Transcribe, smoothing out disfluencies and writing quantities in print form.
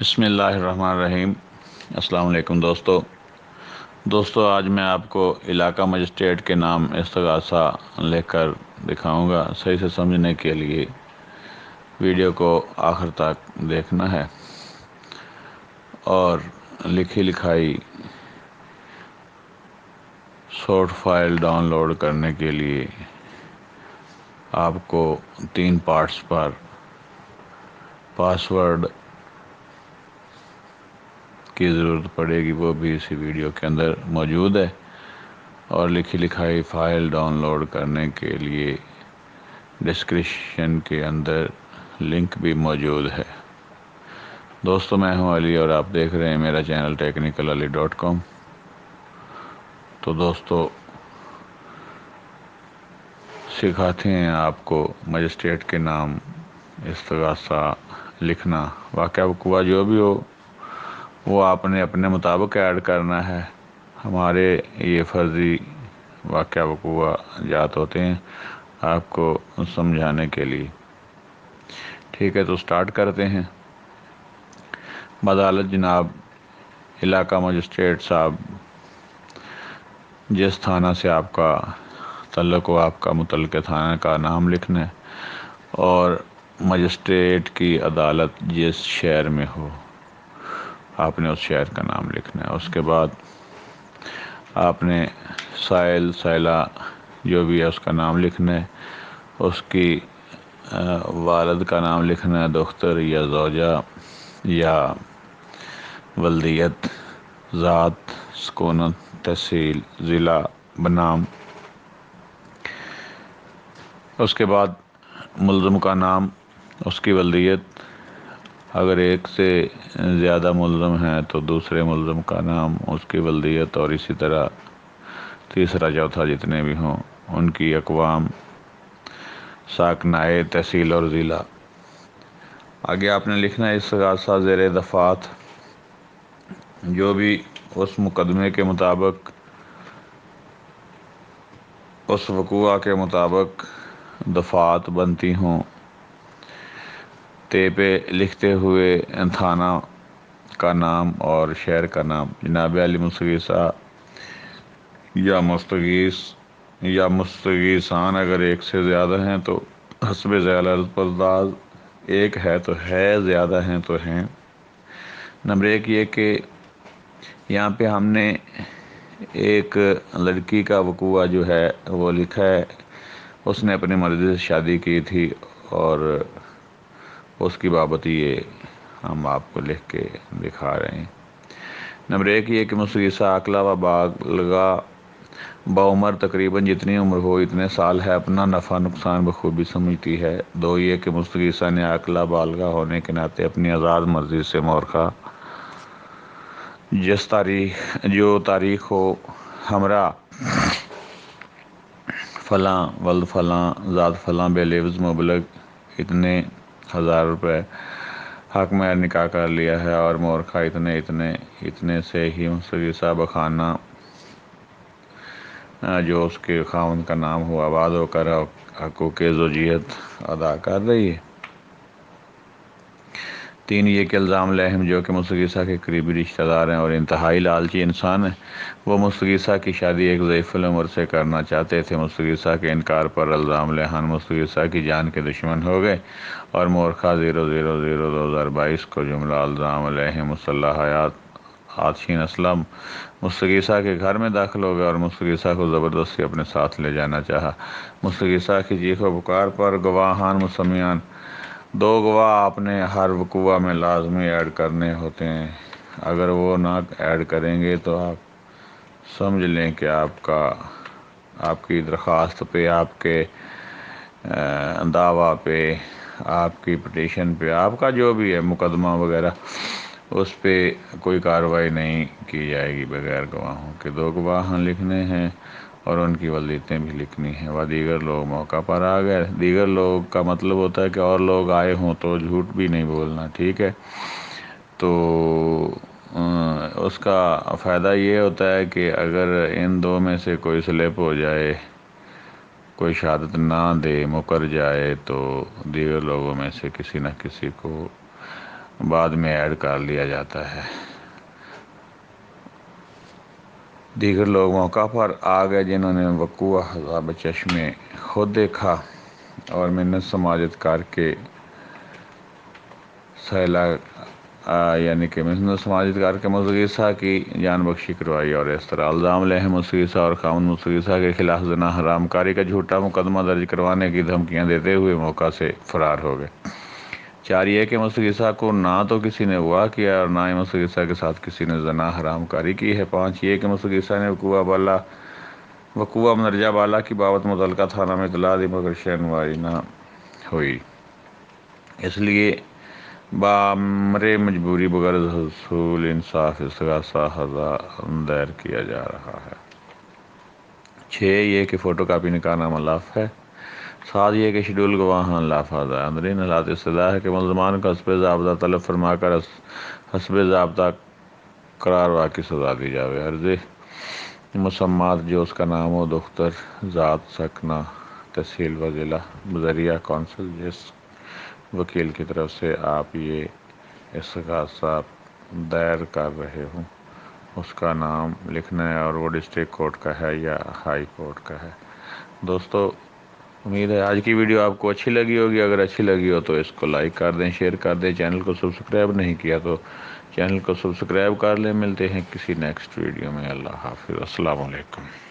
بسم اللہ الرحمن الرحیم۔ السلام علیکم دوستو، آج میں آپ کو علاقہ مجسٹریٹ کے نام استغاثہ لکھ کر دکھاؤں گا۔ صحیح سے سمجھنے کے لیے ویڈیو کو آخر تک دیکھنا ہے اور لکھی لکھائی شارٹ فائل ڈاؤن لوڈ کرنے کے لیے آپ کو 3 پارٹس پر پاسورڈ کی ضرورت پڑے گی، وہ بھی اسی ویڈیو کے اندر موجود ہے، اور لکھی لکھائی فائل ڈاؤن لوڈ کرنے کے لیے ڈسکرپشن کے اندر لنک بھی موجود ہے۔ دوستو، میں ہوں علی اور آپ دیکھ رہے ہیں میرا چینل technicalali.com۔ تو دوستو، سکھاتے ہیں آپ کو مجسٹریٹ کے نام استغاثہ لکھنا۔ واقعہ وقوع جو بھی ہو وہ آپ نے اپنے مطابق ایڈ کرنا ہے۔ ہمارے یہ فرضی واقعہ وقوع جات ہوتے ہیں آپ کو سمجھانے کے لیے۔ ٹھیک ہے، تو سٹارٹ کرتے ہیں۔ بدالت جناب علاقہ مجسٹریٹ صاحب، جس تھانہ سے آپ کا تعلق ہو، آپ کا متعلقہ تھانہ کا نام لکھنا ہے، اور مجسٹریٹ کی عدالت جس شہر میں ہو آپ نے اس شہر کا نام لکھنا ہے۔ اس کے بعد آپ نے سائل سائلہ جو بھی ہے اس کا نام لکھنا ہے، اس کی والد کا نام لکھنا ہے، دختر یا زوجہ یا ولدیت، ذات، سکونت، تحصیل، ضلع، بنام۔ اس کے بعد ملزم کا نام، اس کی ولدیت، اگر ایک سے زیادہ ملزم ہیں تو دوسرے ملزم کا نام، اس کی ولدیت، اور اسی طرح تیسرا چوتھا جتنے بھی ہوں ان کی اقوام، ساکنائے، تحصیل اور ضلع۔ آگے آپ نے لکھنا ہے استغاثہ زیر دفعات، جو بھی اس مقدمے کے مطابق، اس وقوع کے مطابق دفعات بنتی ہوں، تے پہ لکھتے ہوئے تھانہ کا نام اور شہر کا نام، جناب علی مستغیثہ یا مستغیث یا مستغیثان اگر ایک سے زیادہ ہیں تو حسب ذیل الفاظ، ایک ہے تو ہے، زیادہ ہیں تو ہیں۔ نمبر 1 یہ کہ یہاں پہ ہم نے ایک لڑکی کا وقوع جو ہے وہ لکھا ہے، اس نے اپنی مرضی سے شادی کی تھی، اور اس کی بابت یہ ہم آپ کو لکھ کے دکھا رہے ہیں۔ نمبر 1 یہ کہ مستغیثہ عاقلہ و بالغہ بعمر، تقریباً جتنی عمر ہو اتنے سال ہے، اپنا نفع نقصان بخوبی سمجھتی ہے۔ 2 یہ کہ مستغیثہ نے عاقلہ بالغہ ہونے کے ناطے اپنی آزاد مرضی سے مورخہ جو تاریخ ہو، ہمراہ فلاں، ولد فلاں، ذات فلاں، بے لفظ مبلغ اتنے 1000 روپے حق مہر نکاح کر لیا ہے، اور مورخہ اتنے سے ہی مستغیثہ بخانہ جو اس کے خاوند کا نام ہو آباد ہو کر حقوق زوجیت ادا کر رہی ہے۔ 3 یہ کہ الزام لہم جو کہ مستغیثہ کے قریبی رشتہ دار ہیں اور انتہائی لالچی انسان ہیں، وہ مستغیثہ کی شادی ایک ضعیف العمر سے کرنا چاہتے تھے۔ مستغیثہ کے انکار پر الزام لہان مستغیثہ کی جان کے دشمن ہو گئے، اور مورخہ 000/2022 کو جملہ الزام لہم مسلح حیات آتشین اسلم مستغیثہ کے گھر میں داخل ہو گئے اور مستغیثہ کو زبردستی اپنے ساتھ لے جانا چاہا۔ مستغیثہ کی چیخ و پکار پر گواہان مسمیان، 2 گواہ آپ نے ہر وقوع میں لازمی ایڈ کرنے ہوتے ہیں۔ اگر وہ نہ ایڈ کریں گے تو آپ سمجھ لیں کہ آپ کی درخواست پہ، آپ کے دعویٰ پہ، آپ کی پٹیشن پہ، آپ کا جو بھی ہے مقدمہ وغیرہ، اس پہ کوئی کارروائی نہیں کی جائے گی بغیر گواہوں کے۔ 2 گواہ لکھنے ہیں اور ان کی ولدیتیں بھی لکھنی ہیں۔ وہ دیگر لوگ موقع پر آ گئے۔ دیگر لوگ کا مطلب ہوتا ہے کہ اور لوگ آئے ہوں تو جھوٹ بھی نہیں بولنا، ٹھیک ہے۔ تو اس کا فائدہ یہ ہوتا ہے کہ اگر ان 2 میں سے کوئی سلپ ہو جائے، کوئی شہادت نہ دے، مکر جائے، تو دیگر لوگوں میں سے کسی نہ کسی کو بعد میں ایڈ کر لیا جاتا ہے۔ دیگر لوگ موقع پر آ گئے جنہوں نے وقوع عذاب چشم میں خود دیکھا اور منت سماجت کر کے یعنی کہ محنت سماجت کر کے مستغیثہ کی جان بخشی کروائی، اور اس طرح الزام لہم مستغیثہ اور خاوند مستغیثہ کے خلاف زنا حرام کاری کا جھوٹا مقدمہ درج کروانے کی دھمکیاں دیتے ہوئے موقع سے فرار ہو گئے۔ 4 یہ کہ مستغیثہ کو نہ تو کسی نے اغوا کیا اور نہ ہی مستغیثہ کے ساتھ کسی نے زنا حرام کاری کی ہے۔ 5 یہ کہ مستغیثہ نے وقوع مندرجہ بالا کی بابت متعلقہ تھانہ میں اطلاع دی مگر شنوائی نہ ہوئی، اس لیے بامر مجبوری بغرض حصول انصاف استغاثہ دائر کیا جا رہا ہے۔ 6 یہ کہ فوٹو کاپی نکاح نامہ لاف ہے۔ 7 یہ کہ شیڈول گواہان لافظ ہے۔ اندرین حالات استدعا ہے کہ ملزمان کو حسب ضابطہ طلب فرما کر حسب ضابطہ قرار واقعی سزا دی جاوے۔ عرض مسمات جو اس کا نام و دختر، ذات، سکنہ، تحصیل و ضلع بذریعہ کونسل جس وکیل کی طرف سے آپ یہ استغاثہ دائر کر رہے ہوں اس کا نام لکھنا ہے اور وہ ڈسٹرکٹ کورٹ کا ہے یا ہائی کورٹ کا ہے۔ دوستو، امید ہے آج کی ویڈیو آپ کو اچھی لگی ہوگی۔ اگر اچھی لگی ہو تو اس کو لائک کر دیں، شیئر کر دیں۔ چینل کو سبسکرائب نہیں کیا تو چینل کو سبسکرائب کر لیں۔ ملتے ہیں کسی نیکسٹ ویڈیو میں۔ اللہ حافظ۔ السلام علیکم۔